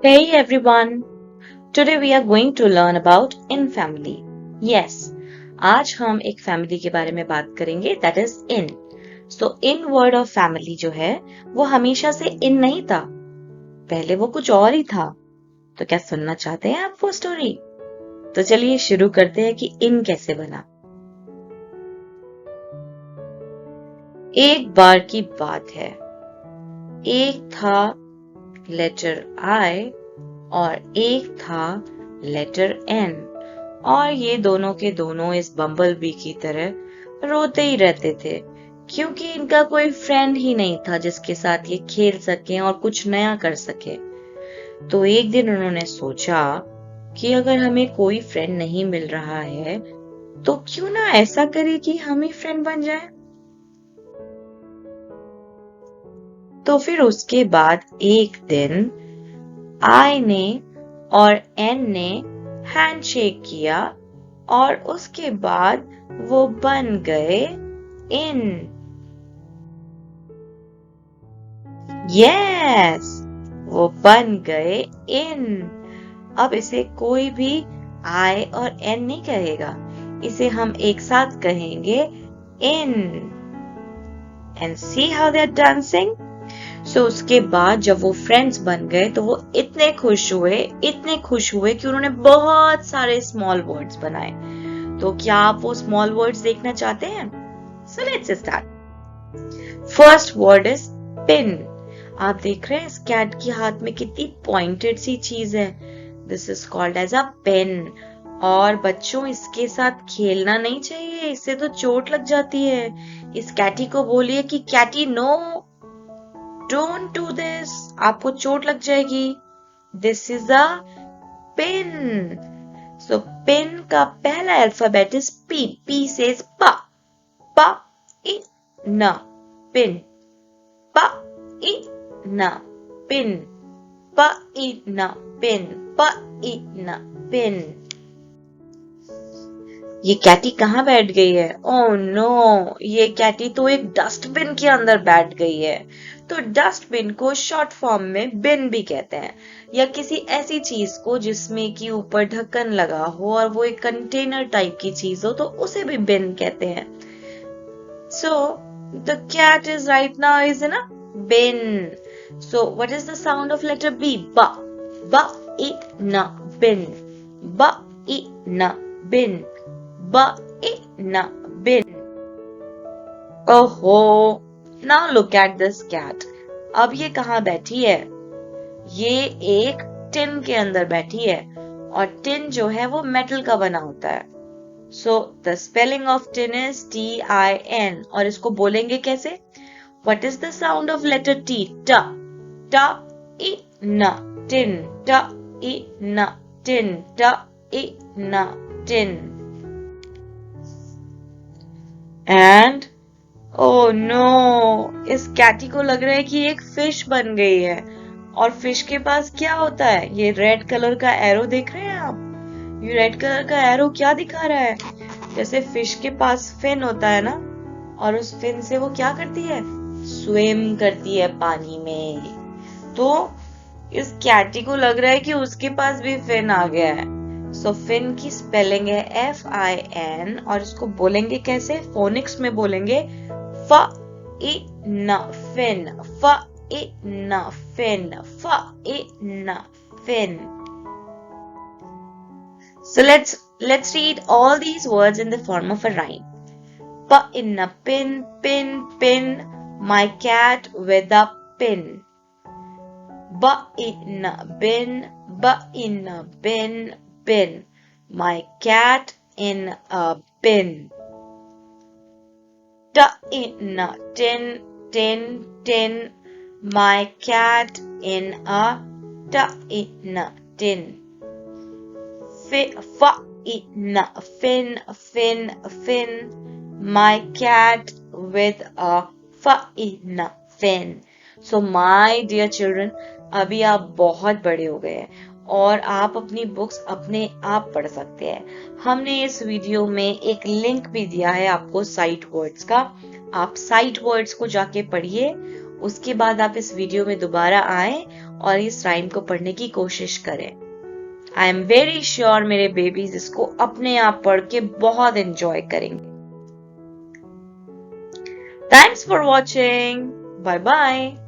Hey everyone! Today we are going to learn about in family. Yes, आज हम एक family के बारे में बात करेंगे that is in. So in word of family जो है वो हमेशा से in नहीं था. पहले वो कुछ और ही था. तो क्या सुनना चाहते हैं आप वो स्टोरी? तो चलिए शुरू करते हैं कि in कैसे बना. एक बार की बात है. एक था लेटर I और एक था लेटर N और ये दोनों के दोनों इस बम्बल बी की तरह रोते ही रहते थे क्योंकि इनका कोई फ्रेंड ही नहीं था जिसके साथ ये खेल सके और कुछ नया कर सके। तो एक दिन उन्होंने सोचा कि अगर हमें कोई फ्रेंड नहीं मिल रहा है तो क्यों ना ऐसा करे कि हम ही फ्रेंड बन जाए। तो फिर उसके बाद एक दिन आई ने और एन ने हैंडशेक किया और उसके बाद वो बन गए इन। यस, वो बन गए इन। अब इसे कोई भी आई और एन नहीं कहेगा, इसे हम एक साथ कहेंगे in. And see how they are dancing. So उसके बाद जब वो फ्रेंड्स बन गए तो वो इतने खुश हुए कि उन्होंने बहुत सारे स्मॉल वर्ड्स बनाए। तो क्या आप वो स्मॉल वर्ड्स देखना चाहते हैं? So let's start. First word is pin. आप देख रहे हैं इस कैट के हाथ में कितनी पॉइंटेड सी चीज है। This is called as a pen. और बच्चों, इसके साथ खेलना नहीं चाहिए, इससे तो चोट लग जाती है। इस कैटी को बोलिए कि Katie no, don't do this, आपको चोट लग जाएगी। This is a pin. So pin का पहला alphabet is P. P says पा, पा इ न, पिन। पा इ न, पिन। पा इ न, पिन। पा इ न, पिन। ये कैटी कहाँ बैठ गई है? ओह नो, ये कैटी तो एक डस्टबिन के अंदर बैठ गई है। तो डस्टबिन को शॉर्ट फॉर्म में बिन भी कहते हैं, या किसी ऐसी चीज को जिसमें कि ऊपर ढक्कन लगा हो और वो एक कंटेनर टाइप की चीज हो तो उसे भी बिन कहते हैं। So the cat is right now is in a bin. So what is the sound of letter B? बा, बा इ न, बिन। बा इ न, बिन। बा इ न, बिन। ओहो, now look at this cat. अब ये कहाँ बैठी है? ये एक टिन के अंदर बैठी है और टिन जो है वो मेटल का बना होता है। So the spelling of tin is TIN और इसको बोलेंगे कैसे? What is the sound of letter T? ट, ट इ न, टिन। ट इ न, टिन। ट इ न, टिन। एंड ओह नो, इस कैटी को लग रहा है कि एक फिश बन गई है। और फिश के पास क्या होता है? ये रेड कलर का एरो देख रहे हैं आप? ये रेड कलर का एरो क्या दिखा रहा है? जैसे फिश के पास फिन होता है ना, और उस फिन से वो क्या करती है? स्विम करती है पानी में। तो इस कैटी को लग रहा है कि उसके पास भी फिन आ गया है। सो फिन की स्पेलिंग है FIN और इसको बोलेंगे कैसे? फोनिक्स में बोलेंगे फ इ न, फिन। फ इ न, फिन। फ इ न, fin. So let's read all these words in the form of a rhyme. Pa in a pin, pin, pin, my cat with a pin. Ba in a bin, ba in a bin, bin, my cat in a bin. Ta in a tin, tin, tin, my cat in a ta in a tin. Fa in a fin, fin, fin, my cat with a fa in a fin. So my dear children, अभी आप बहुत बड़े हो गए हैं और आप अपनी बुक्स अपने आप पढ़ सकते हैं। हमने इस वीडियो में एक लिंक भी दिया है आपको साइट वर्ड्स का। आप साइट वर्ड्स को जाके पढ़िए, उसके बाद आप इस वीडियो में दोबारा आए और इस राइम को पढ़ने की कोशिश करें। आई एम वेरी श्योर मेरे बेबीज इसको अपने आप पढ़ के बहुत एंजॉय करेंगे। Thanks for watching. Bye bye.